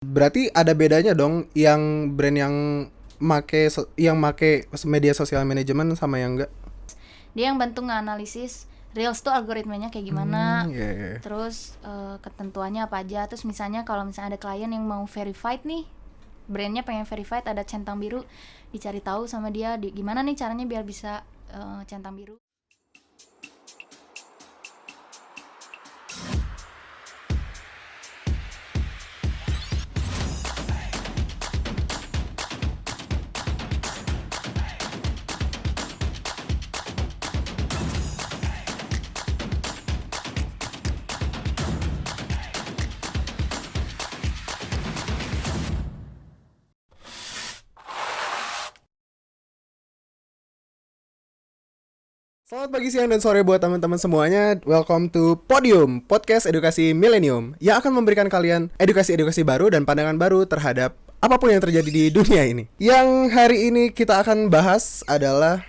Berarti ada bedanya dong yang brand yang make media sosial manajemen sama yang enggak? Dia yang bantu nganalisis Reels tuh algoritmanya kayak gimana, Iya, iya. terus ketentuannya apa aja. Terus misalnya kalau misalnya ada klien yang mau verified nih, brandnya pengen verified ada centang biru, dicari tahu sama dia gimana nih caranya biar bisa centang biru. Selamat pagi, siang, dan sore buat teman-teman semuanya. Welcome to Podium, podcast edukasi milenium yang akan memberikan kalian edukasi-edukasi baru dan pandangan baru terhadap apapun yang terjadi di dunia ini. Yang hari ini kita akan bahas adalah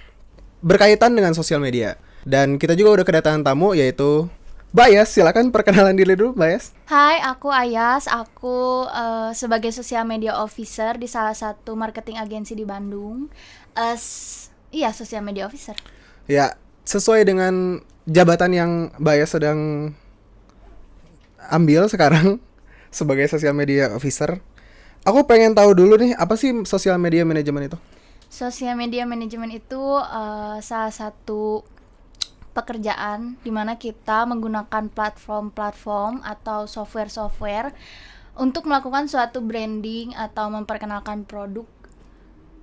berkaitan dengan sosial media. Dan kita juga udah kedatangan tamu yaitu Bayas. Silakan perkenalan diri dulu, Bayas. Hai, aku Ayas. Aku sebagai social media officer di salah satu marketing agensi di Bandung. Iya, social media officer. Ya, sesuai dengan jabatan yang Bayas sedang ambil sekarang sebagai social media officer, aku pengen tahu dulu nih, apa sih social media manajemen itu? Social media management itu salah satu pekerjaan di mana kita menggunakan platform-platform atau software-software untuk melakukan suatu branding atau memperkenalkan produk.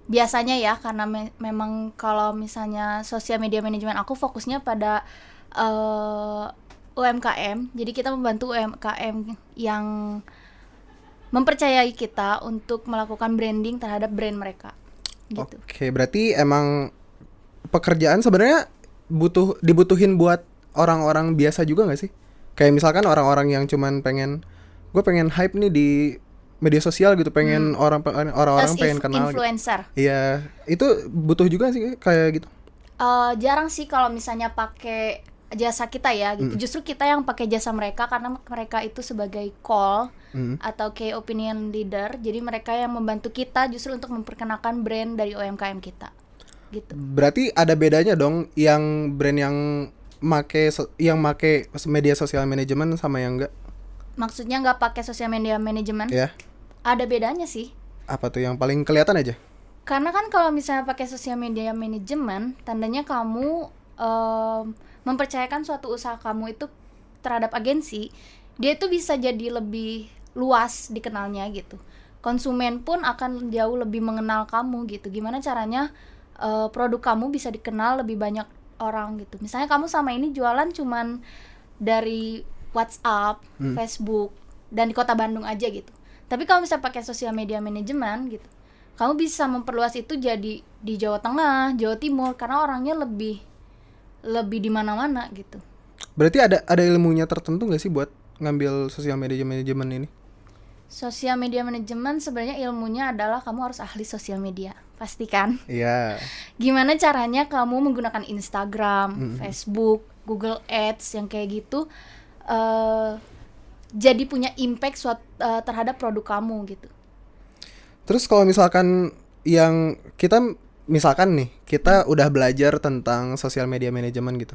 Biasanya ya, karena memang kalau misalnya social media management aku fokusnya pada UMKM. Jadi kita membantu UMKM yang mempercayai kita untuk melakukan branding terhadap brand mereka. Gitu. Oke, berarti emang pekerjaan sebenarnya dibutuhin buat orang-orang biasa juga nggak sih? Kayak misalkan orang-orang yang cuman gue pengen hype nih di media sosial gitu, pengen orang-orang pengen kenal gitu. Influencer. Iya, itu butuh juga sih kayak gitu. Jarang sih kalau misalnya pakai jasa kita ya gitu. Justru kita yang pakai jasa mereka karena mereka itu sebagai call atau key opinion leader. Jadi mereka yang membantu kita justru untuk memperkenalkan brand dari UMKM kita. Gitu. Berarti ada bedanya dong yang brand yang make media sosial manajemen sama yang enggak? Maksudnya nggak pakai sosial media manajemen? Ya. Ada bedanya sih. Apa tuh yang paling kelihatan aja? Karena kan kalau misalnya pakai sosial media manajemen, tandanya kamu mempercayakan suatu usaha kamu itu terhadap agensi, dia itu bisa jadi lebih luas dikenalnya gitu. Konsumen pun akan jauh lebih mengenal kamu gitu. Gimana caranya produk kamu bisa dikenal lebih banyak orang gitu. Misalnya kamu sama ini jualan cuman dari WhatsApp, Facebook, dan di kota Bandung aja gitu. Tapi kalau misalnya pakai sosial media manajemen gitu, kamu bisa memperluas itu jadi di Jawa Tengah, Jawa Timur, karena orangnya lebih di mana-mana gitu. Berarti ada ilmunya tertentu nggak sih buat ngambil sosial media manajemen ini? Sosial media manajemen sebenarnya ilmunya adalah kamu harus ahli sosial media, pastikan. Iya. Gimana caranya kamu menggunakan Instagram, Facebook, Google Ads yang kayak gitu, jadi punya impact terhadap produk kamu gitu. Terus kalau misalkan yang kita udah belajar tentang sosial media manajemen gitu.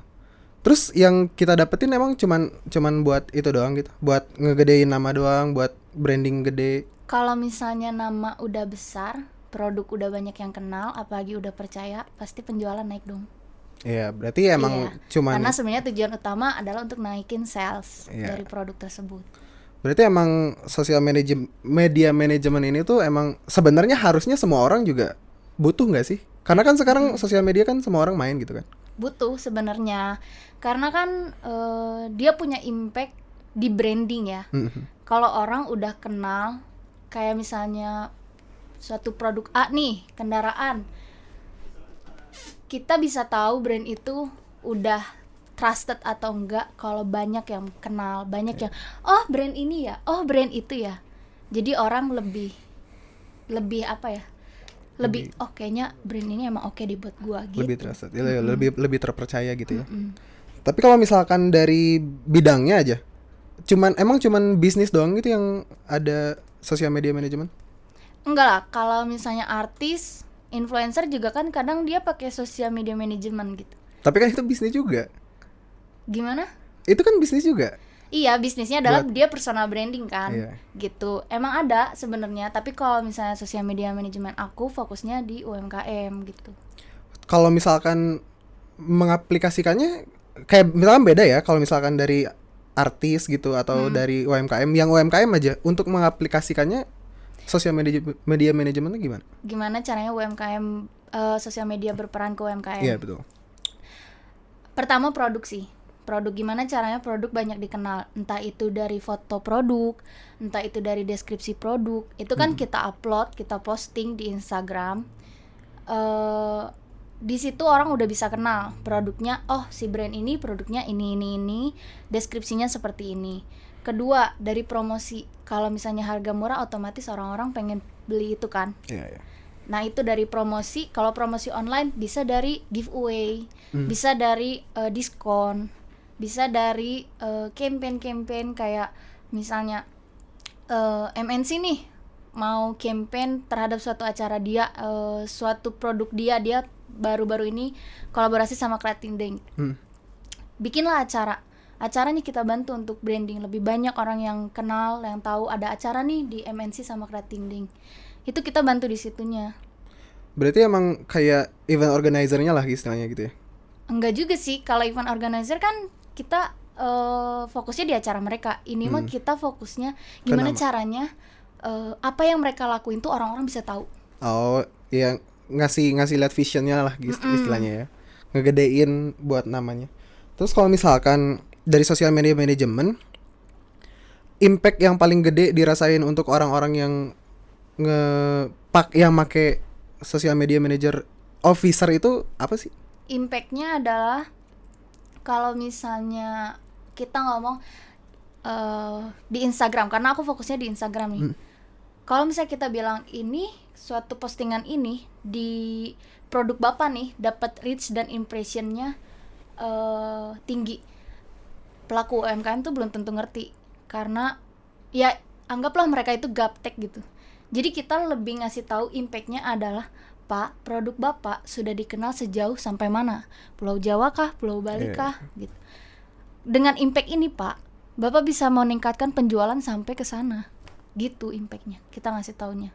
Terus yang kita dapetin emang cuman buat itu doang gitu, buat ngegedein nama doang, buat branding gede. Kalau misalnya nama udah besar, produk udah banyak yang kenal, apalagi udah percaya, pasti penjualan naik dong. Iya, berarti emang Karena sebenarnya tujuan utama adalah untuk naikin sales dari produk tersebut. Berarti emang sosial media manajemen ini tuh emang sebenarnya harusnya semua orang juga butuh nggak sih? Karena kan sekarang sosial media kan semua orang main gitu kan. Butuh sebenarnya, karena kan dia punya impact di branding ya. Kalau orang udah kenal, kayak misalnya suatu produk A nih, kendaraan, kita bisa tahu brand itu udah trusted atau enggak kalau banyak yang kenal, banyak yang brand ini ya, brand itu ya. Jadi orang lebih apa ya? Lebih kayaknya brand ini emang oke dibuat gua gitu. Lebih trusted, lebih terpercaya gitu ya. Tapi kalau misalkan dari bidangnya aja, cuman bisnis doang gitu yang ada sosial media manajemen? Enggak lah, kalau misalnya artis, influencer juga kan kadang dia pakai sosial media manajemen gitu. Tapi kan itu bisnis juga. Gimana? Itu kan bisnis juga. Iya, bisnisnya adalah Buat- dia personal branding kan, Iya. gitu. Emang ada sebenarnya, tapi kalau misalnya sosial media manajemen aku fokusnya di UMKM gitu. Kalau misalkan mengaplikasikannya kayak misalkan beda ya kalau misalkan dari artis gitu atau dari UMKM, yang UMKM aja untuk mengaplikasikannya sosial media manajemennya gimana? Gimana caranya UMKM sosial media berperan ke UMKM? Iya, betul. Pertama produksi. Produk, gimana caranya produk banyak dikenal, entah itu dari foto produk, entah itu dari deskripsi produk. Itu kan kita upload, kita posting di Instagram. Di situ orang udah bisa kenal produknya. Oh, si brand ini produknya ini, deskripsinya seperti ini. Kedua, dari promosi. Kalau misalnya harga murah, otomatis orang-orang pengen beli itu kan. Iya, iya. Nah, itu dari promosi. Kalau promosi online bisa dari giveaway, bisa dari diskon, bisa dari campaign kayak misalnya MNC nih mau campaign terhadap suatu acara dia, suatu produk dia baru-baru ini kolaborasi sama Clothing Day. Bikinlah acaranya kita bantu untuk branding, lebih banyak orang yang kenal, yang tahu ada acara nih di MNC sama Clothing Day. Itu kita bantu di situnya. Berarti emang kayak event organizer-nya lah istilahnya gitu ya. Enggak juga sih, kalau event organizer kan kita fokusnya di acara mereka. Ini mah kita fokusnya gimana Kenapa? caranya apa yang mereka lakuin tuh orang-orang bisa tahu. Oh, ya ngasih lihat visionnya lah istilahnya ya. Ngegedein buat namanya. Terus kalau misalkan dari sosial media manajemen, impact yang paling gede dirasain untuk orang-orang yang yang make sosial media manager officer itu apa sih? Impactnya adalah kalau misalnya kita ngomong di Instagram, karena aku fokusnya di Instagram nih. Kalau misalnya kita bilang ini suatu postingan ini di produk Bapak nih dapat reach dan impressionnya tinggi, pelaku UMKM tuh belum tentu ngerti, karena ya anggaplah mereka itu gaptek gitu. Jadi kita lebih ngasih tahu impactnya adalah, Pak, produk Bapak sudah dikenal sejauh sampai mana? Pulau Jawa kah? Pulau Bali kah? Gitu. Dengan impact ini, Pak, Bapak bisa meningkatkan penjualan sampai ke sana. Gitu impactnya. Kita ngasih taunya.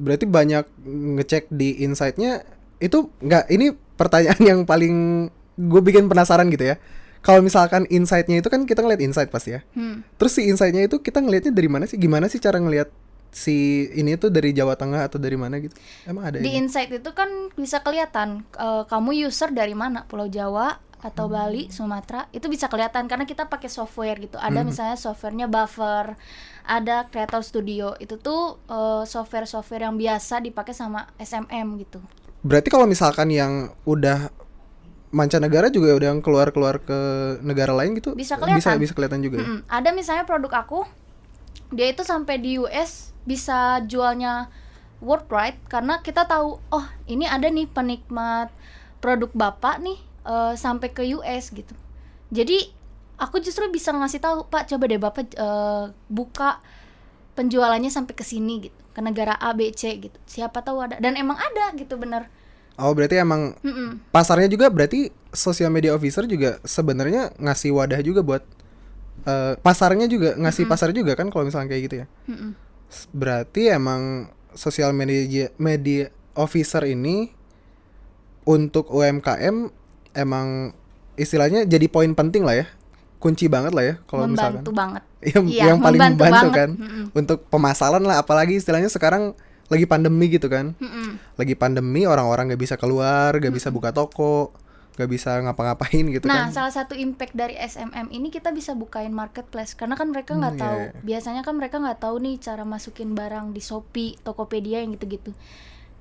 Berarti banyak ngecek di insight-nya itu nggak, ini pertanyaan yang paling gue bikin penasaran gitu ya. Kalau misalkan insight-nya itu kan kita ngeliat insight pasti ya. Terus si insight-nya itu kita ngelihatnya dari mana sih? Gimana sih cara ngelihat si ini tuh dari Jawa Tengah atau dari mana gitu? Emang ada Di ini? insight itu kan bisa kelihatan kamu user dari mana, Pulau Jawa atau Bali, Sumatera, itu bisa kelihatan karena kita pakai software gitu. Ada misalnya softwarenya Buffer, ada Creator Studio. Itu tuh software yang biasa dipakai sama SMM gitu. Berarti kalau misalkan yang udah mancanegara juga udah yang keluar ke negara lain gitu Bisa kelihatan. bisa kelihatan juga ya? Ada misalnya produk aku, dia itu sampai di US bisa jualnya worldwide karena kita tahu, oh ini ada nih penikmat produk Bapak nih sampai ke US gitu. Jadi aku justru bisa ngasih tahu, Pak, coba deh Bapak buka penjualannya sampai ke sini gitu, ke negara A, B, C gitu. Siapa tahu ada, dan emang ada gitu, bener. Oh, berarti emang pasarnya juga, berarti social media officer juga sebenarnya ngasih wadah juga buat pasarnya juga, ngasih pasar juga kan kalau misalnya kayak gitu ya. Berarti emang social media officer ini untuk UMKM emang istilahnya jadi poin penting lah ya. Kunci banget lah ya kalau misalkan. Membantu banget. Yang paling membantu banget. kan. Untuk pemasaran lah, apalagi istilahnya sekarang lagi pandemi gitu kan. Lagi pandemi, orang-orang gak bisa keluar, gak bisa buka toko, gak bisa ngapa-ngapain gitu Nah, kan. salah satu impact dari SMM ini kita bisa bukain marketplace karena kan mereka nggak tahu. iya. Biasanya kan mereka nggak tahu nih cara masukin barang di Shopee, Tokopedia yang gitu-gitu.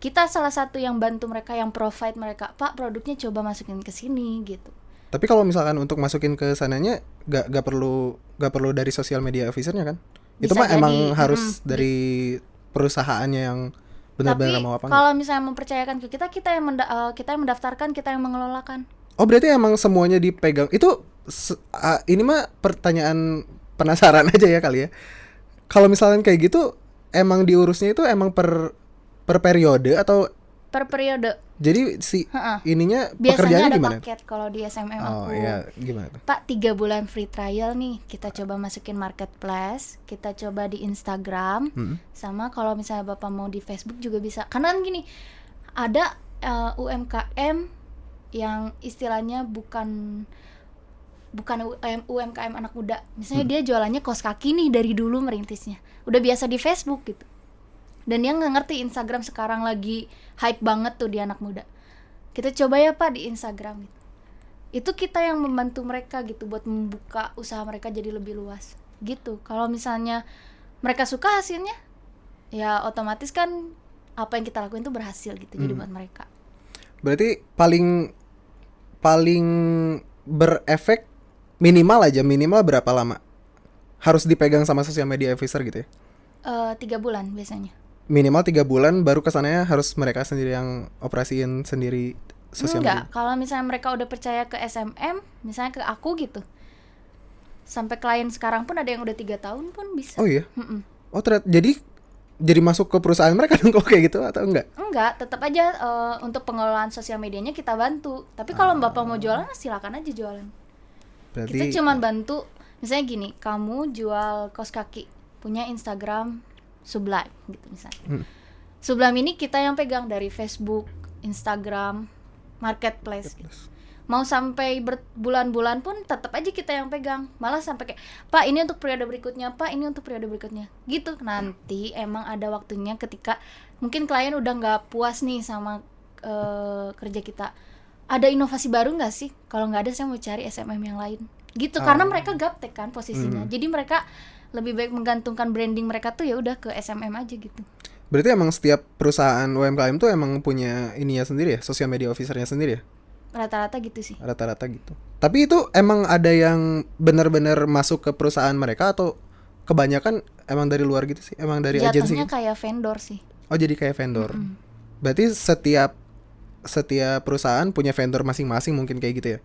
Kita salah satu yang bantu mereka, yang provide mereka, Pak, produknya coba masukin ke sini gitu. Tapi kalau misalkan untuk masukin ke sananya gak perlu dari social media officernya kan? Itu Bisa mah emang jadi. harus dari perusahaannya yang benar-benar Tapi mau apa kalau misalnya mempercayakan ke kita, kita yang mendaftarkan, kita yang mengelolakan. Oh, berarti emang semuanya dipegang. Itu ini mah pertanyaan penasaran aja ya kali ya. Kalau misalkan kayak gitu, emang diurusnya itu emang per periode atau per periode. jadi si ininya Biasanya pekerjaannya ada gimana? paket kalau di SMM Oh aku. iya, gimana tuh? Pak, 3 bulan free trial nih, kita coba masukin marketplace, kita coba di Instagram, sama kalau misalnya Bapak mau di Facebook juga bisa. Karena kan gini, ada UMKM yang istilahnya bukan UMKM anak muda. Misalnya dia jualannya kaos kaki nih dari dulu merintisnya. Udah biasa di Facebook gitu. Dan dia nggak ngerti Instagram sekarang lagi hype banget tuh di anak muda. Kita coba ya Pak di Instagram gitu. Itu kita yang membantu mereka gitu buat membuka usaha mereka jadi lebih luas gitu. Kalau misalnya mereka suka hasilnya, ya otomatis kan apa yang kita lakuin tuh berhasil gitu. Jadi buat mereka. Berarti paling berefek minimal berapa lama harus dipegang sama social media officer gitu ya? 3 bulan biasanya. Minimal 3 bulan baru kesananya harus mereka sendiri yang operasiin sendiri sosial media. Enggak, kalau misalnya mereka udah percaya ke SMM, misalnya ke aku gitu, sampai klien sekarang pun ada yang udah 3 tahun pun bisa. Oh iya? Oh ternyata jadi masuk ke perusahaan mereka dong kalau kayak gitu atau enggak? Enggak, tetap aja untuk pengelolaan sosial medianya kita bantu. Tapi kalau Bapak mau jualan, silakan aja jualan. Berarti Kita cuma bantu, misalnya gini, kamu jual kaos kaki, punya Instagram Sublime gitu misalnya. Sublime ini kita yang pegang dari Facebook, Instagram, marketplace gitu. Mau sampai berbulan-bulan pun tetap aja kita yang pegang. Malah sampai kayak, Pak ini untuk periode berikutnya, Pak ini untuk periode berikutnya gitu. Nanti emang ada waktunya ketika mungkin klien udah gak puas nih sama kerja kita, ada inovasi baru gak sih? Kalau gak ada saya mau cari SMM yang lain gitu. Karena mereka gaptek kan posisinya. Jadi mereka lebih baik menggantungkan branding mereka tuh ya udah ke SMM aja gitu. berarti emang setiap perusahaan UMKM tuh emang punya ininya sendiri ya, social media officernya sendiri ya? Rata-rata gitu sih. Rata-rata gitu. Tapi itu emang ada yang benar-benar masuk ke perusahaan mereka atau kebanyakan emang dari luar gitu sih? Emang dari agensi? Jatuhnya Gitu? kayak vendor sih. Oh jadi kayak vendor. Berarti setiap perusahaan punya vendor masing-masing mungkin kayak gitu ya?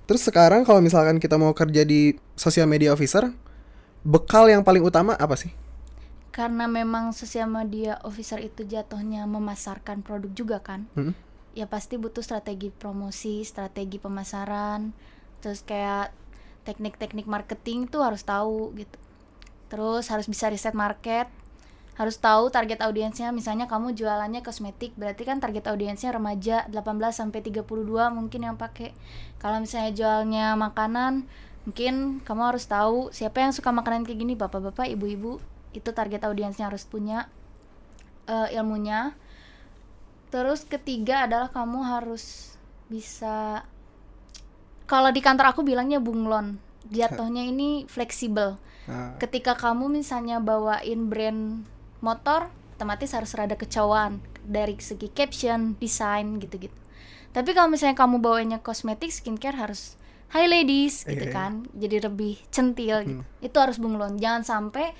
Terus sekarang kalau misalkan kita mau kerja di social media officer, bekal yang paling utama apa sih? Karena memang social media officer itu jatuhnya memasarkan produk juga kan. Ya pasti butuh strategi promosi, strategi pemasaran, terus kayak teknik-teknik marketing tuh harus tahu gitu. Terus harus bisa riset market, harus tahu target audiensnya. Misalnya kamu jualannya kosmetik, berarti kan target audiensnya remaja 18 sampai 32 mungkin yang pakai. Kalau misalnya jualnya makanan, mungkin kamu harus tahu siapa yang suka makanan kayak gini, bapak-bapak, ibu-ibu. Itu target audiensnya harus punya ilmunya. Terus ketiga adalah kamu harus bisa, kalau di kantor aku bilangnya bunglon, jatuhnya ini fleksibel. Ketika kamu misalnya bawain brand motor, otomatis harus rada kecauan dari segi caption, desain gitu-gitu. Tapi kalau misalnya kamu bawainnya kosmetik, skincare, harus hi ladies gitu kan, jadi lebih centil gitu. Itu harus bunglon. Jangan sampai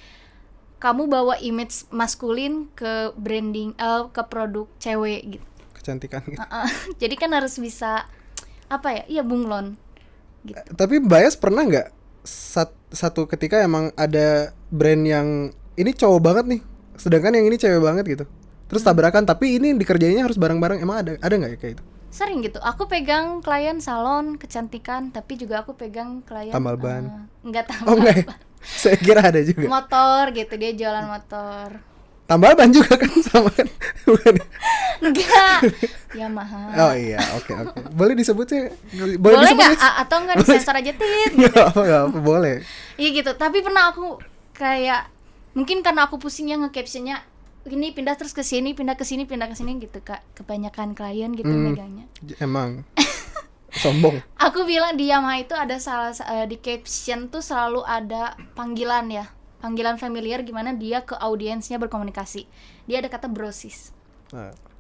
kamu bawa image maskulin ke branding, ke produk cewek gitu. Kecantikan gitu. Jadi kan harus bisa apa ya? Iya bunglon. Gitu. Tapi Bayas pernah nggak satu ketika emang ada brand yang ini cowok banget nih, sedangkan yang ini cewek banget gitu. Terus tabrakan, tapi ini dikerjainnya harus bareng-bareng. Emang ada nggak ya kayak itu? Sering gitu. Aku pegang klien salon kecantikan, tapi juga aku pegang klien tambal ban. Enggak tambal. Oh enggak. Saya kira ada juga. Motor gitu, dia jualan motor. Tambal ban juga kan sama kan? Enggak. Yamaha. Oh iya, oke. Boleh disebut sih? Boleh disebut nggak? ya? Atau enggak disensor aja tit gitu. Nggak apa, boleh. Iya gitu. Tapi pernah aku kayak, mungkin karena aku pusingnya nge-captionnya ini pindah terus ke sini, pindah ke sini gitu Kak. Kebanyakan klien gitu megangnya. Emang sombong. Aku bilang di Yamaha itu ada di caption tuh selalu ada panggilan ya. Panggilan familiar gimana dia ke audiensnya berkomunikasi. Dia ada kata brosis.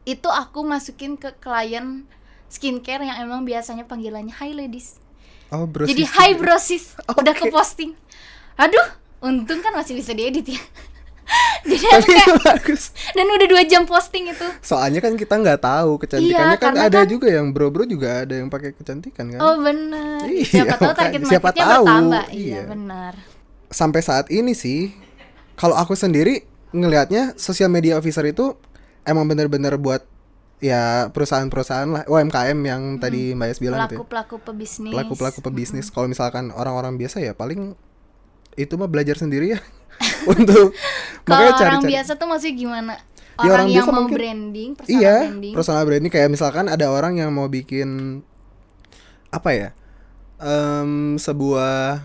Itu aku masukin ke klien skincare yang emang biasanya panggilannya hi ladies. Oh, brosis. Jadi hi brosis. Udah ke posting. Aduh, untung kan masih bisa diedit ya. Jadi Tapi kayak bagus. dan udah 2 jam posting itu. Soalnya kan kita nggak tahu kecantikannya, Iya, kan karena ada kan, juga yang bro-bro juga ada yang pakai kecantikan kan. Oh benar. Iya, Siapa tahu target siapa marketnya tahu. bertambah. Iya. Iya benar. Sampai saat ini sih, kalau aku sendiri ngelihatnya sosial media officer itu emang bener-bener buat ya perusahaan-perusahaan lah, UMKM yang tadi Mbak Es bilang gitu ya. Pelaku-pelaku pebisnis. Pelaku-pelaku pebisnis. Kalau misalkan orang-orang biasa ya paling itu mah belajar sendiri ya. Untuk Kalau makanya orang cari-cari. biasa tuh masih gimana? Ya, Orang yang biasa mau mungkin- branding, personal Iya, branding. personal branding kayak misalkan ada orang yang mau bikin apa ya? Sebuah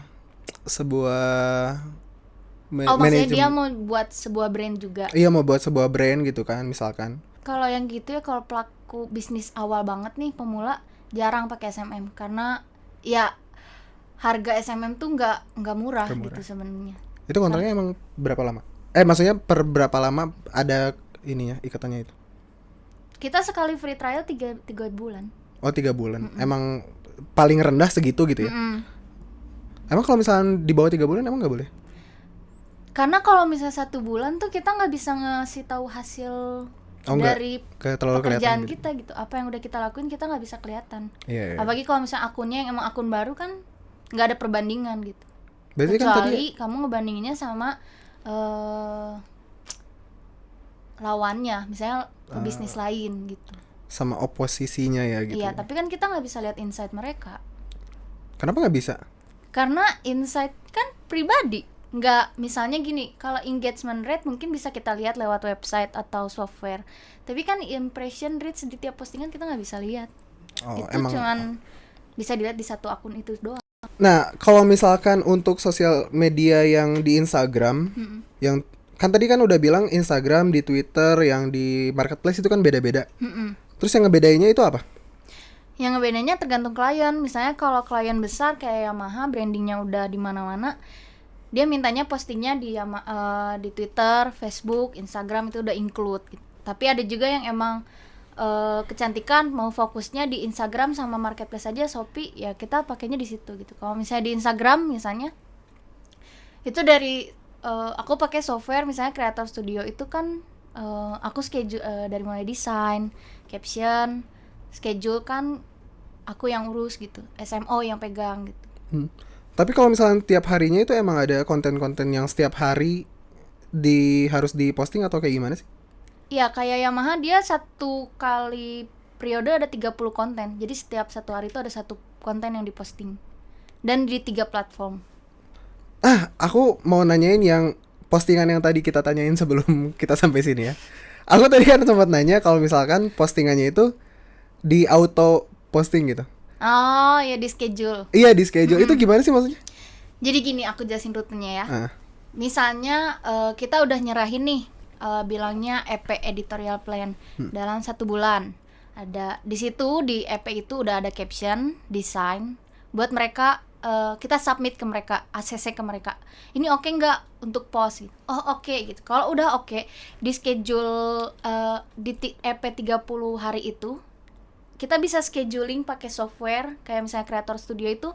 Oh, maksudnya dia manajemen. mau buat sebuah brand juga. Iya, mau buat sebuah brand gitu kan misalkan. Kalau yang gitu ya, kalau pelaku bisnis awal banget nih, pemula, jarang pakai SMM karena ya harga SMM tuh nggak murah Nggak murah. gitu sebenarnya. Itu kontraknya emang berapa lama? Maksudnya per berapa lama ada ininya ikatannya itu? Kita sekali free trial 3 bulan. Oh, 3 bulan. Emang paling rendah segitu gitu ya? Mm-mm. Emang kalau misalnya di bawah 3 bulan emang nggak boleh? Karena kalau misalnya 1 bulan tuh kita nggak bisa ngasih tahu hasil Oh, nggak. dari Kayak terlalu kelihatan pekerjaan gitu. kita gitu. Apa yang udah kita lakuin kita nggak bisa kelihatan. Iya, iya. Apalagi kalau misalnya akunnya yang emang akun baru kan nggak ada perbandingan gitu. Berarti kan tadi Kecuali kamu ngebandinginnya sama lawannya, misalnya pebisnis lain gitu. sama oposisinya ya gitu. Iya, tapi kan kita nggak bisa lihat insight mereka. Kenapa nggak bisa? Karena insight kan pribadi. Nggak, misalnya gini, kalau engagement rate mungkin bisa kita lihat lewat website atau software. Tapi kan impression rate di tiap postingan kita nggak bisa lihat. Oh, Itu emang. cuman bisa dilihat di satu akun itu doang. Nah, kalau misalkan untuk sosial media yang di Instagram, yang kan tadi kan udah bilang Instagram, di Twitter, yang di marketplace itu kan beda-beda. Mm-mm. Terus yang ngebedainnya itu apa? Yang ngebedainnya tergantung klien. Misalnya kalau klien besar kayak Yamaha, brandingnya udah di mana-mana, dia mintanya postingnya di Twitter, Facebook, Instagram itu udah include gitu. Tapi ada juga yang emang kecantikan mau fokusnya di Instagram sama marketplace aja, Shopee, ya kita pakainya di situ gitu. Kalau misalnya di Instagram misalnya itu dari aku pakai software misalnya Creator Studio itu kan aku schedule dari mulai desain, caption, schedule kan aku yang urus gitu, SMO yang pegang gitu. Tapi kalau misalnya tiap harinya itu emang ada konten-konten yang setiap hari harus diposting atau kayak gimana sih? Iya, kayak Yamaha dia satu kali periode ada 30 konten. Jadi setiap satu hari itu ada satu konten yang diposting. Dan di 3 platform. Aku mau nanyain yang postingan yang tadi kita tanyain sebelum kita sampai sini ya. Aku tadi kan sempat nanya kalau misalkan postingannya itu di auto posting gitu. Oh, ya di schedule. Iya, di schedule. Itu gimana sih maksudnya? Jadi gini, aku jelasin rutenya ya. Ah. Misalnya kita udah nyerahin nih bilangnya EP editorial plan dalam 1 bulan. Ada di situ di EP itu udah ada caption, desain buat mereka, kita submit ke mereka, ACC ke mereka. Ini oke nggak untuk post gitu. Oh, oke gitu. Kalau udah oke, di schedule di EP 30 hari itu kita bisa scheduling pakai software kayak misalnya Creator Studio itu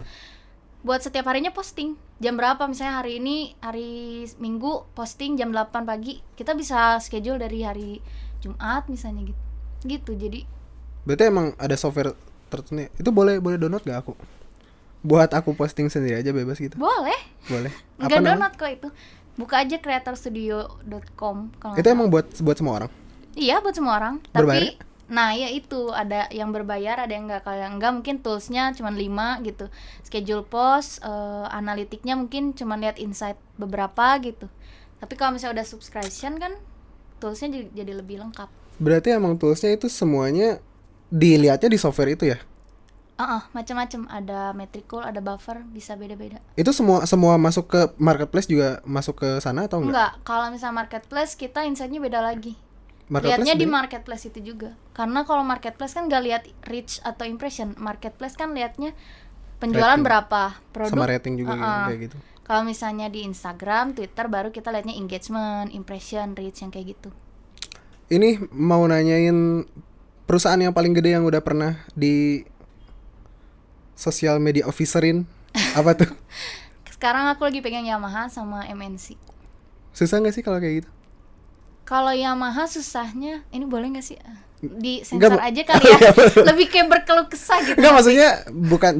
buat setiap harinya posting. Jam berapa misalnya hari ini hari Minggu posting jam 8 pagi. Kita bisa schedule dari hari Jumat misalnya gitu. Gitu. Jadi Berarti emang ada software tertentu. Itu boleh download gak aku? Buat aku posting sendiri aja bebas gitu. boleh. Boleh. Enggak namanya? download kok itu. Buka aja creatorstudio.com kalau nggak Itu salah. emang buat semua orang. Iya, buat semua orang. Berbayar? Tapi nah ya itu ada yang berbayar, ada yang enggak. Kalau yang enggak mungkin toolsnya cuma 5 gitu. Schedule post, analitiknya mungkin cuma lihat insight beberapa gitu. Tapi kalau misalnya udah subscription kan toolsnya jadi lebih lengkap. Berarti emang toolsnya itu semuanya dilihatnya di software itu ya? Macam-macam, ada metricool, ada buffer, bisa beda-beda. Itu semua masuk ke marketplace juga masuk ke sana atau enggak? Enggak, kalau misalnya marketplace kita insightnya beda lagi. Marketplace Lihatnya di beda? marketplace itu juga. Karena kalau marketplace kan nggak lihat reach atau impression. Marketplace kan lihatnya penjualan Rating. berapa, produk. Sama rating juga gitu, kayak gitu. Kalau misalnya di Instagram, Twitter baru kita lihatnya engagement, impression, reach yang kayak gitu. Ini mau nanyain perusahaan yang paling gede yang udah pernah di sosial media officerin apa tuh? Sekarang aku lagi pegang Yamaha sama MNC. Susah nggak sih kalau kayak gitu? Kalau Yamaha susahnya, ini boleh nggak sih di Nggak, sensor aja kali ya? Lebih kayak berkeluh kesah gitu. Enggak, maksudnya bukan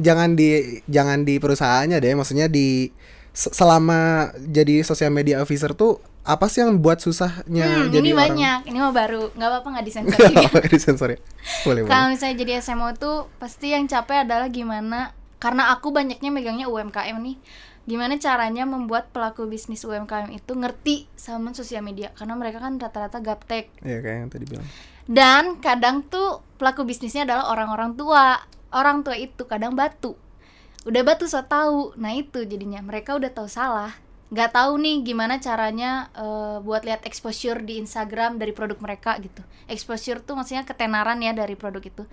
jangan di perusahaannya deh, maksudnya di selama jadi social media officer tuh apa sih yang buat susahnya jadi ini orang? banyak, ini mah baru, nggak apa-apa nggak disensor Nggak juga. apa-apa disensor ya. Boleh. Kalau misalnya jadi SMO tuh pasti yang capek adalah gimana, karena aku banyaknya megangnya UMKM nih, gimana caranya membuat pelaku bisnis UMKM itu ngerti sama sosial media, karena mereka kan rata-rata gaptek. Iya kayak yang tadi bilang. Dan kadang tuh pelaku bisnisnya adalah orang-orang tua. Orang tua itu kadang batu. Udah batu so tahu. Nah itu jadinya mereka udah tahu salah. Nggak tahu nih gimana caranya buat lihat exposure di Instagram dari produk mereka gitu. Exposure tuh maksudnya ketenaran ya dari produk itu.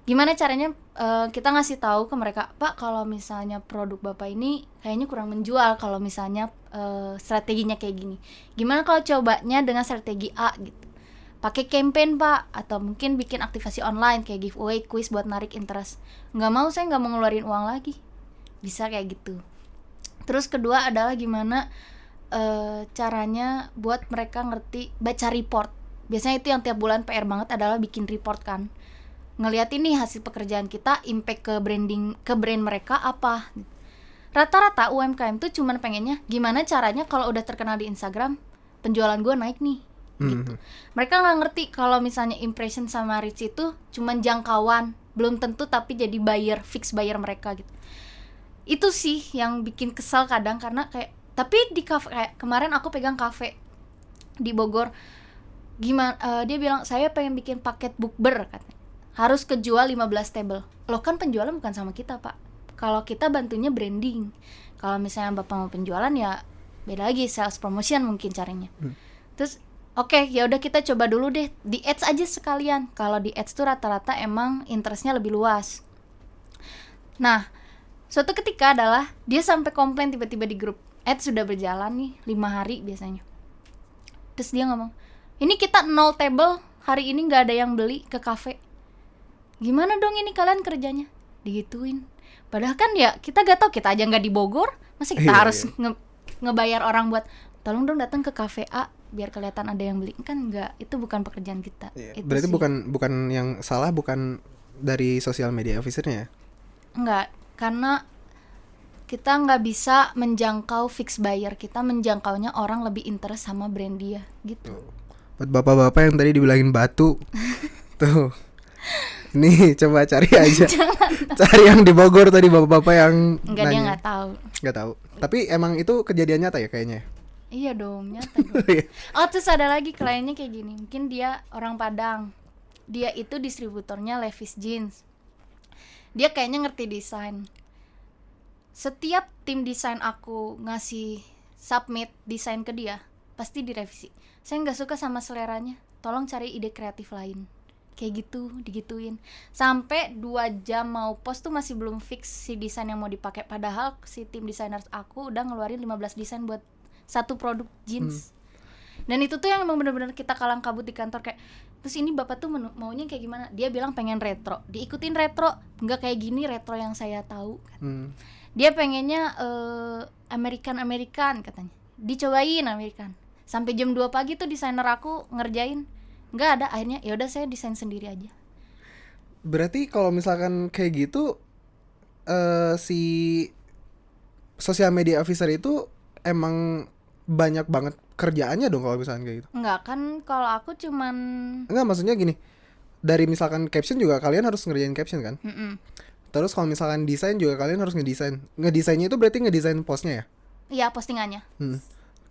Gimana caranya kita ngasih tahu ke mereka, Pak, kalau misalnya produk Bapak ini kayaknya kurang menjual kalau misalnya strateginya kayak gini. Gimana kalau cobanya dengan strategi A gitu. Pakai campaign Pak, atau mungkin bikin aktivasi online kayak giveaway, quiz buat narik interest. Nggak mau, saya nggak mau ngeluarin uang lagi. Bisa kayak gitu. Terus kedua adalah gimana caranya buat mereka ngerti baca report. Biasanya itu yang tiap bulan PR banget adalah bikin report kan. Ngeliat ini hasil pekerjaan kita, impact ke brand mereka apa. Rata-rata UMKM tuh cuman pengennya gimana caranya kalau udah terkenal di Instagram, penjualan gue naik nih. Gitu. Mereka nggak ngerti kalau misalnya impression sama reach itu cuman jangkauan, belum tentu tapi jadi fix buyer mereka gitu. Itu sih yang bikin kesal kadang, karena kayak, tapi di cafe kayak kemarin aku pegang cafe di Bogor, gimana dia bilang saya pengen bikin paket bukber katanya, harus kejual 15 table. Loh kan penjualan bukan sama kita Pak, kalau kita bantunya branding. Kalau misalnya Bapak mau penjualan ya beda lagi, sales promotion mungkin caranya. Terus oke, ya udah kita coba dulu deh di ads aja sekalian. Kalau di ads tuh rata-rata emang interestnya lebih luas. Nah, suatu ketika adalah dia sampai komplain tiba-tiba di grup. Ads sudah berjalan nih 5 hari biasanya. Terus dia ngomong, ini kita 0 table, hari ini nggak ada yang beli ke cafe. Gimana dong ini kalian kerjanya? Digituin. Padahal kan ya kita gak tahu, kita aja nggak di Bogor, masa kita harus ngebayar orang buat tolong dong datang ke cafe A biar kelihatan ada yang beli. Kan enggak, itu bukan pekerjaan kita. Itu berarti sih. bukan yang salah bukan dari social media officernya ya? Enggak, karena kita nggak bisa menjangkau fix buyer, kita menjangkaunya orang lebih interest sama brand dia gitu. Buat bapak-bapak yang tadi dibilangin batu tuh, ini coba cari aja. Cari yang di Bogor tadi, bapak-bapak yang enggak, nanya. dia nggak tahu. Tapi emang itu kejadian nyata ya kayaknya. Iya dong, nyata dong. Oh, terus ada lagi kliennya kayak gini. Mungkin dia orang Padang. Dia itu distributornya Levi's Jeans. Dia kayaknya ngerti desain. Setiap tim desain aku ngasih submit desain ke dia, pasti direvisi. Saya nggak suka sama seleranya, tolong cari ide kreatif lain. Kayak gitu, digituin. Sampai 2 jam mau post tuh masih belum fix si desain yang mau dipakai. Padahal si tim desainer aku udah ngeluarin 15 desain buat satu produk jeans. Dan itu tuh yang emang bener-bener kita kalang kabut di kantor kayak, terus ini bapak tuh maunya kayak gimana? Dia bilang pengen retro, diikutin retro, nggak kayak gini retro yang saya tahu. Dia pengennya American katanya, dicobain American. Sampai jam 2 pagi tuh desainer aku ngerjain, nggak ada. Akhirnya ya udah saya desain sendiri aja. Berarti kalau misalkan kayak gitu, si social media officer itu emang banyak banget kerjaannya dong kalau misalkan kayak gitu. Enggak, kan kalau aku cuman Enggak, maksudnya gini, dari misalkan caption juga kalian harus ngerjain caption kan. Terus kalau misalkan desain juga kalian harus ngedesainnya itu berarti ngedesain postnya ya? Iya, postingannya.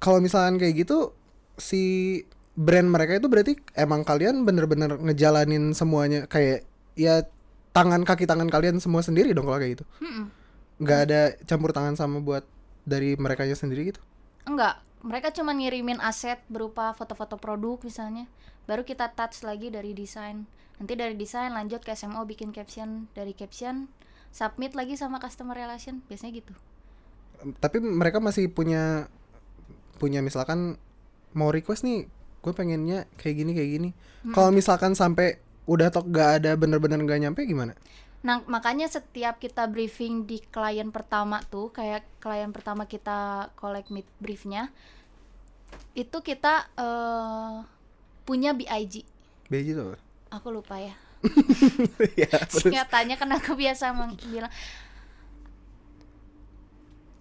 Kalau misalkan kayak gitu, si brand mereka itu berarti emang kalian bener-bener ngejalanin semuanya, kayak ya kaki tangan kalian semua sendiri dong kalau kayak gitu. Nggak ada campur tangan sama buat dari merekanya sendiri gitu? Enggak, mereka cuma ngirimin aset berupa foto-foto produk misalnya, baru kita touch lagi dari desain. Nanti dari desain lanjut ke SMO bikin caption, dari caption submit lagi sama customer relation, biasanya gitu. Tapi mereka masih punya misalkan mau request nih, gue pengennya kayak gini. Kalau misalkan sampai udah gak ada, bener-bener gak nyampe gimana? Nah, makanya setiap kita briefing di klien pertama tuh, kayak klien pertama kita collect meet briefnya, itu kita punya BIG. BIG tuh apa? Aku lupa ya. Ya, Singkatannya kan aku biasa bilang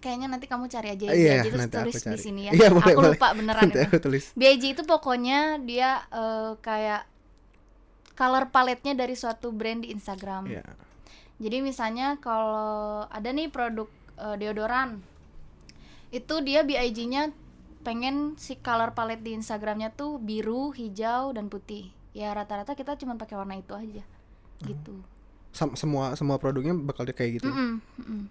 kayaknya nanti kamu cari aja Iya, BIG, terus nanti aku tulis di cari. sini ya. Iya, boleh, Aku boleh. lupa beneran Nanti itu. aku tulis. BIG itu pokoknya dia kayak color palette-nya dari suatu brand di Instagram. Iya. Jadi misalnya kalau ada nih produk deodoran, itu dia BIG-nya pengen si color palette di Instagramnya tuh biru, hijau, dan putih. Ya rata-rata kita cuma pakai warna itu aja, gitu. Semua produknya bakal kayak gitu. Mm-mm, mm-mm.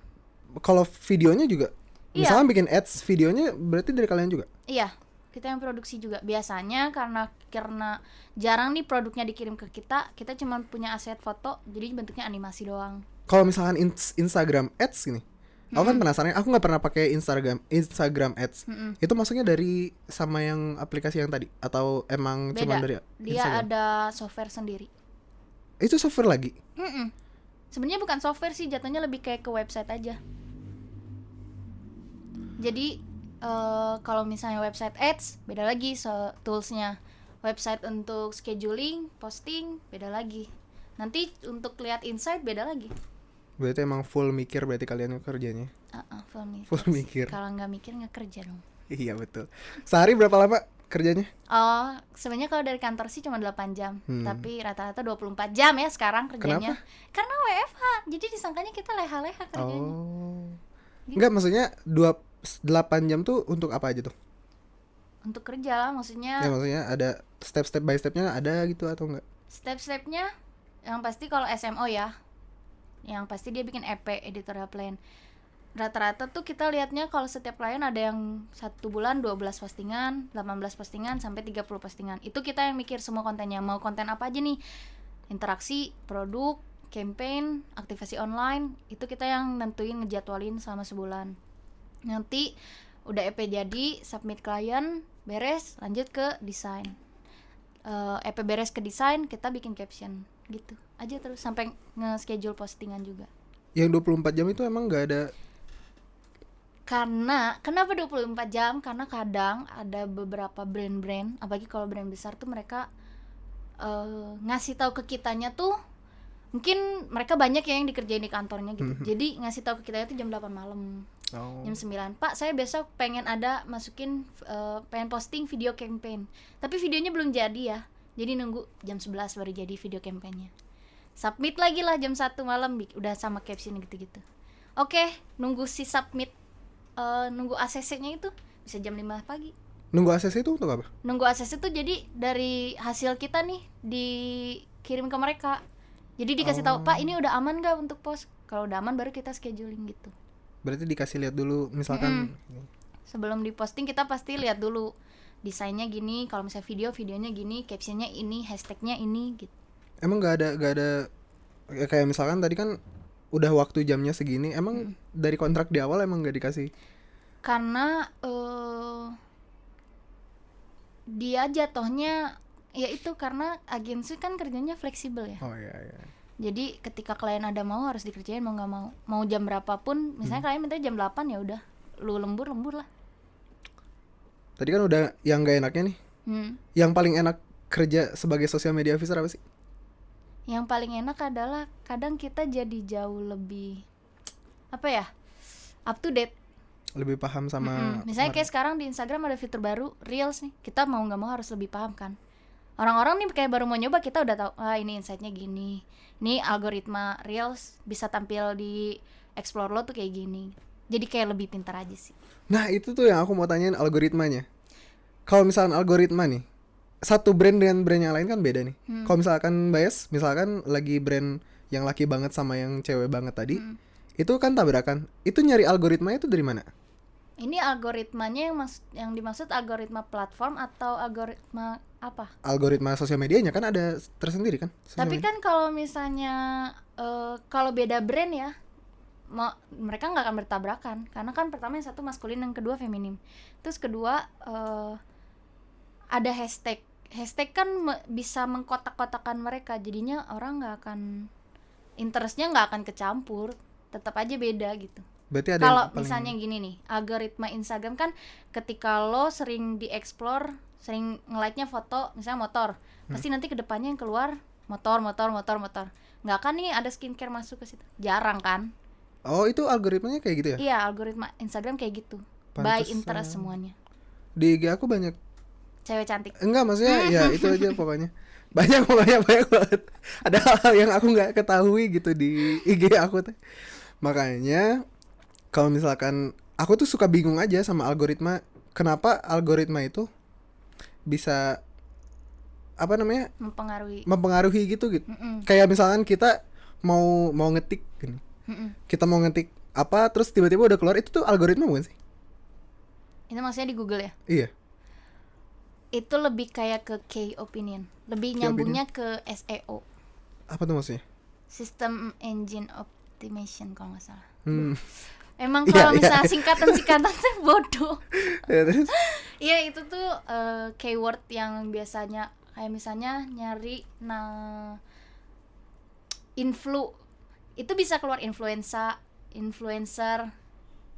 Kalau videonya juga, Iya. misalnya bikin ads videonya berarti dari kalian juga. Iya, kita yang produksi juga. Biasanya karena jarang nih produknya dikirim ke kita cuma punya aset foto, jadi bentuknya animasi doang. Kalau misalkan Instagram ads gini, aku kan penasaran, aku nggak pernah pakai Instagram ads. Itu maksudnya dari sama yang aplikasi yang tadi atau emang cuma Beda. dari Dia Instagram? ada software sendiri. Itu software lagi. Sebenarnya bukan software sih, jatuhnya lebih kayak ke website aja. Jadi kalau misalnya website ads beda lagi toolsnya. Website untuk scheduling, posting beda lagi. Nanti untuk lihat insight beda lagi. Berarti emang full mikir berarti kalian kerjanya. Full mikir. Kalau nggak mikir nggak kerja dong. Iya betul. Sehari berapa lama kerjanya? Oh, sebenarnya kalau dari kantor sih cuma 8 jam, tapi rata-rata 24 jam ya sekarang kerjanya. Kenapa? Karena WFH, jadi disangkanya kita leha-leha kerjanya. Oh. Gitu. Enggak, maksudnya 8 jam tuh untuk apa aja tuh? Untuk kerja lah, maksudnya Ya maksudnya ada step by stepnya ada gitu atau enggak? step-stepnya yang pasti kalau SMO ya, yang pasti dia bikin EP, editorial plan. Rata-rata tuh kita lihatnya kalau setiap klien ada yang 1 bulan 12 postingan, 18 postingan, sampai 30 postingan. Itu kita yang mikir semua kontennya, mau konten apa aja nih, interaksi, produk, campaign, aktivasi online, itu kita yang nentuin, ngejadwalin selama sebulan. Nanti udah EP jadi, submit klien, beres, lanjut ke desain. EP beres ke desain, kita bikin caption, gitu aja terus sampai nge-schedule postingan juga. Yang 24 jam itu emang nggak ada? Karena kenapa 24 jam? Karena kadang ada beberapa brand-brand, apalagi kalau brand besar tuh mereka ngasih tahu ke kitanya tuh, mungkin mereka banyak ya yang dikerjain di kantornya gitu. Jadi ngasih tahu ke kitanya tuh jam 8 malam. Jam 9, Pak saya besok pengen pengen posting video campaign, tapi videonya belum jadi ya, jadi nunggu jam 11 baru jadi video campaignnya. Submit lagi lah jam 1 malam, udah sama caption gitu-gitu. Oke, nunggu si submit, nunggu ACC-nya itu bisa jam 5 pagi. Nunggu ACC itu untuk apa? Nunggu ACC itu jadi dari hasil kita nih dikirim ke mereka. Jadi dikasih tahu, Pak ini udah aman gak untuk post? Kalau udah aman baru kita scheduling gitu. Berarti dikasih lihat dulu misalkan. Sebelum diposting kita pasti lihat dulu desainnya gini, kalau misalnya videonya gini, captionnya ini, hashtagnya ini gitu. Emang nggak ada ya kayak misalkan tadi kan udah waktu jamnya segini, emang dari kontrak di awal emang nggak dikasih? Karena dia jatuhnya ya itu, karena agensi kan kerjanya fleksibel ya. Oh iya. Jadi ketika klien ada mau harus dikerjain, mau nggak mau jam berapapun. Misalnya klien minta jam 8 ya udah, lu lembur lah. Tadi kan udah yang nggak enaknya nih. Yang paling enak kerja sebagai social media officer apa sih? Yang paling enak adalah kadang kita jadi jauh lebih up to date. Lebih paham sama Misalnya kayak sekarang di Instagram ada fitur baru Reels nih, kita mau nggak mau harus lebih paham kan. Orang-orang nih kayak baru mau nyoba, kita udah tahu ini insight-nya gini, ini algoritma Reels bisa tampil di Explore lo tuh kayak gini. Jadi kayak lebih pintar aja sih. Nah itu tuh yang aku mau tanyain, algoritmanya. Kalau misalkan algoritma nih, satu brand dengan brand yang lain kan beda nih. Kalau misalkan bias, misalkan lagi brand yang laki banget sama yang cewek banget tadi, itu kan tabrakan. Itu nyari algoritmanya itu dari mana? Ini algoritmanya yang dimaksud algoritma platform atau algoritma apa? Algoritma sosial medianya kan ada tersendiri kan? Tapi kan kalau misalnya kalau beda brand ya, mereka nggak akan bertabrakan, karena kan pertama yang satu maskulin, yang kedua feminim. Terus kedua ada hashtag kan bisa mengkotak-kotakan mereka, jadinya orang nggak akan, interestnya nggak akan kecampur, tetap aja beda gitu. Berarti ada kalau misalnya gini nih, algoritma Instagram kan ketika lo sering di-explore, sering nge-like-nya foto misalnya motor, pasti nanti kedepannya yang keluar motor. Nggak kan nih ada skincare masuk ke situ, jarang kan. Oh, itu algoritmanya kayak gitu ya? Iya, algoritma Instagram kayak gitu. By Pantesan. interest semuanya. Di IG aku banyak. Cewek cantik. Enggak, maksudnya ya itu aja pokoknya. Banyak banget. Ada hal-hal yang aku nggak ketahui gitu di IG aku teh. Makanya kalau misalkan aku tuh suka bingung aja sama algoritma. Kenapa algoritma itu bisa apa namanya mempengaruhi gitu. Kayak misalkan kita mau ngetik gini. Kita mau ngetik apa terus tiba-tiba udah keluar, itu tuh algoritma bukan sih? Itu maksudnya di Google ya? Iya. Itu lebih kayak ke key opinion, lebih nyambungnya ke SEO. Apa tuh maksudnya? System Engine Optimization kalau nggak salah. Emang Iya, kalau iya, misalnya iya. singkatan tuh bodoh. Ya, terus? Iya, itu tuh keyword yang biasanya kayak misalnya nyari itu bisa keluar influencer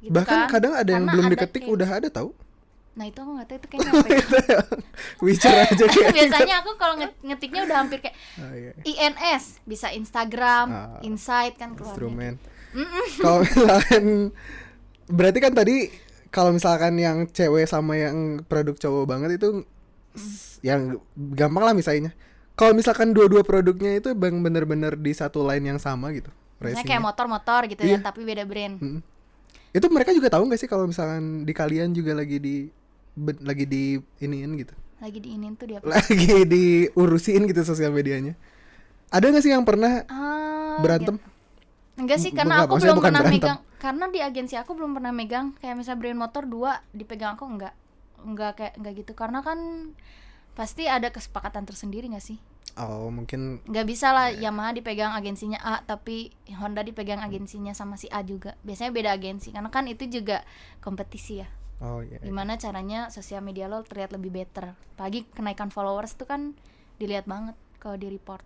gitu. Bahkan kan kadang ada yang Karena belum ada diketik kayak- udah ada tahu. Nah itu aku nggak tahu itu kayaknya apa ya. Witcher aja kayak. Biasanya aku kalau ngetiknya udah hampir kayak Oh, iya. INS, bisa Instagram, Insight kan keluarnya. Instrumen. Kalau misalkan berarti kan tadi kalau misalkan yang cewek sama yang produk cowok banget itu yang gampang lah misalnya. Kalau misalkan dua-dua produknya itu bang bener-bener di satu line yang sama gitu. Misalnya racingnya. kayak motor gitu Iya. ya, tapi beda brand. Itu mereka juga tahu nggak sih kalau misalkan di kalian juga lagi di iniin gitu. Lagi diinin tuh dia. Lagi diurusin gitu sosial medianya. Ada nggak sih yang pernah berantem? Gitu. Enggak sih, karena Bukan, aku maksudnya belum bukan pernah berantem. megang. Karena di agensi aku belum pernah megang kayak misalnya brand motor 2 dipegang aku enggak gitu. Karena kan pasti ada kesepakatan tersendiri nggak sih? Oh, mungkin Nggak bisa lah Yamaha dipegang agensinya A tapi Honda dipegang agensinya sama si A juga. Biasanya beda agensi karena kan itu juga kompetisi ya. oh iya. Gimana caranya sosial media lo terlihat lebih better. Apalagi kenaikan followers tuh kan dilihat banget kalau di report.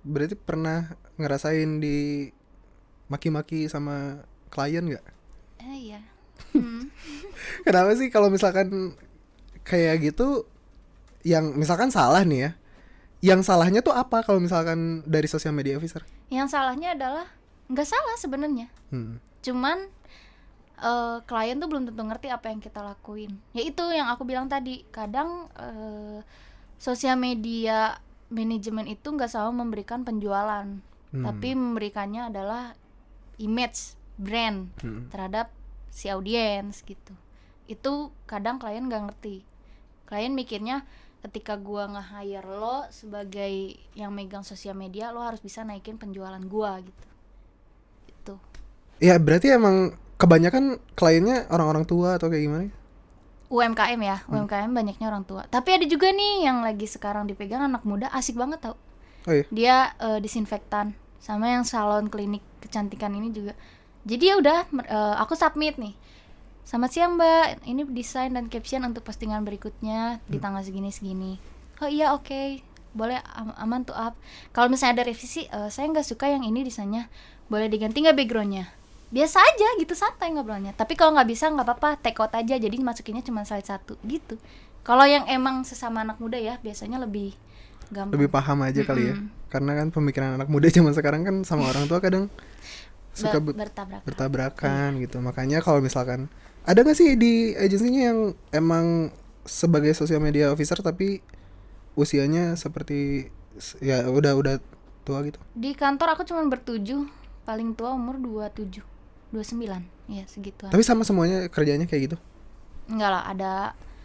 Berarti pernah ngerasain di maki-maki sama klien nggak? Iya. Kenapa sih kalau misalkan kayak gitu yang misalkan salah nih ya? Yang salahnya tuh apa kalau misalkan dari social media officer? Yang salahnya adalah nggak salah sebenarnya. Cuman klien tuh belum tentu ngerti apa yang kita lakuin. Ya itu yang aku bilang tadi. Kadang sosial media manajemen itu nggak selalu memberikan penjualan, tapi memberikannya adalah image brand terhadap si audiens gitu. Itu kadang klien nggak ngerti. Klien mikirnya ketika gua nge-hire lo sebagai yang megang sosial media, lo harus bisa naikin penjualan gua gitu. Itu. Ya berarti emang kebanyakan kliennya orang-orang tua atau kayak gimana? UMKM ya, UMKM banyaknya orang tua. Tapi ada juga nih yang lagi sekarang dipegang anak muda, asik banget tau. Oh iya. Dia disinfektan sama yang salon klinik kecantikan ini juga. Jadi ya udah aku submit nih. Selamat siang Mbak, ini desain dan caption untuk postingan berikutnya di tanggal segini. Oh iya oke. Boleh aman tuh up. Kalau misalnya ada revisi, saya nggak suka yang ini desainnya. Boleh diganti nggak backgroundnya? Biasa aja gitu, santai ngobrolnya. Tapi kalau nggak bisa nggak apa-apa, take out aja. Jadi masukinnya cuma slide 1 gitu. Kalau yang emang sesama anak muda ya biasanya lebih gampang. Lebih paham aja kali ya. Karena kan pemikiran anak muda zaman sekarang kan sama orang tua kadang suka bertabrakan gitu. Makanya kalau misalkan ada nggak sih di agensinya yang emang sebagai social media officer tapi usianya seperti ya udah tua gitu? Di kantor aku cuma bertujuh, paling tua umur 27, 29, ya segituan. Tapi sama semuanya kerjanya kayak gitu? Enggak lah, ada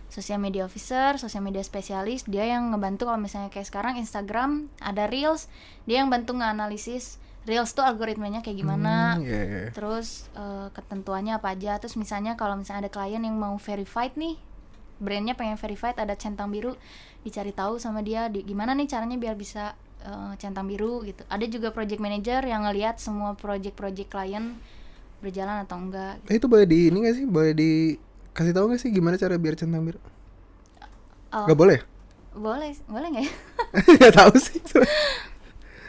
social media officer, social media spesialis, dia yang ngebantu. Kalau misalnya kayak sekarang Instagram ada Reels, dia yang bantu nganalisis Reels tuh algoritmanya kayak gimana, terus ketentuannya apa aja. Terus misalnya kalau misalnya ada klien yang mau verified nih, brandnya pengen verified ada centang biru, dicari tahu sama dia gimana nih caranya biar bisa centang biru gitu. Ada juga project manager yang ngelihat semua project klien berjalan atau enggak gitu. Itu boleh di ini nggak sih, boleh dikasih tahu nggak sih gimana cara biar centang biru? Nggak boleh? Boleh nggak ya? Nggak tahu sih.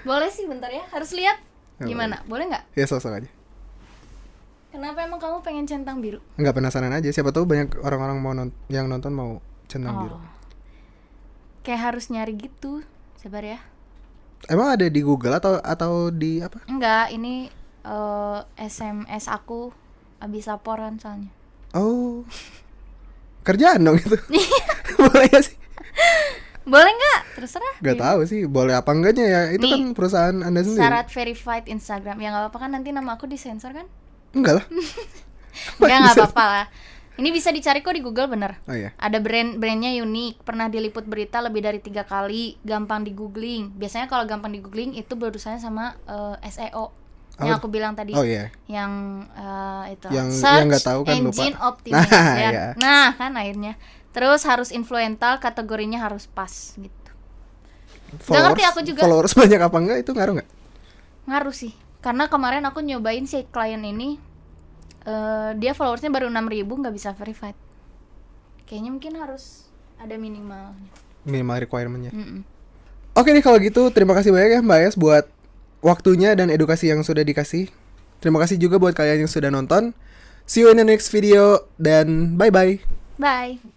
Boleh sih, bentar ya, harus lihat gimana, boleh nggak? Ya sosok aja. Kenapa emang kamu pengen centang biru? Nggak, penasaran aja, siapa tahu banyak orang-orang mau yang nonton mau centang biru. Kayak harus nyari gitu, sabar ya. Emang ada di Google atau di apa? Enggak, ini SMS aku habis laporan soalnya. Oh, kerjaan dong itu. Boleh gak sih? Boleh nggak? Terserah. Gak tahu sih, boleh apa enggaknya ya. Itu Nih, kan perusahaan Anda sendiri. Syarat verified Instagram. Ya nggak apa-apa kan, nanti nama aku disensor kan? Enggak lah. Nggak apa-apa lah. Ini bisa dicari kok di Google, bener. Oh iya. Ada brandnya unik, pernah diliput berita lebih dari 3 kali, gampang di googling. Biasanya kalau gampang di googling itu berurusannya sama SEO yang aku bilang tadi. Oh iya. Yang itu Yang search nggak tahu kan, lupa. engine optimization. Nah, iya. Nah kan akhirnya. Terus harus influential, kategorinya harus pas gitu. Nggak ngerti aku juga. Followers banyak apa enggak itu ngaruh nggak? Ngaruh sih, karena kemarin aku nyobain si klien ini, dia followersnya baru 6.000, nggak bisa verified. Kayaknya mungkin harus ada minimalnya. Minimal requirement-nya. Oke nih kalau gitu, terima kasih banyak ya Mbak Ayas buat waktunya dan edukasi yang sudah dikasih. Terima kasih juga buat kalian yang sudah nonton. See you in the next video dan bye-bye. Bye.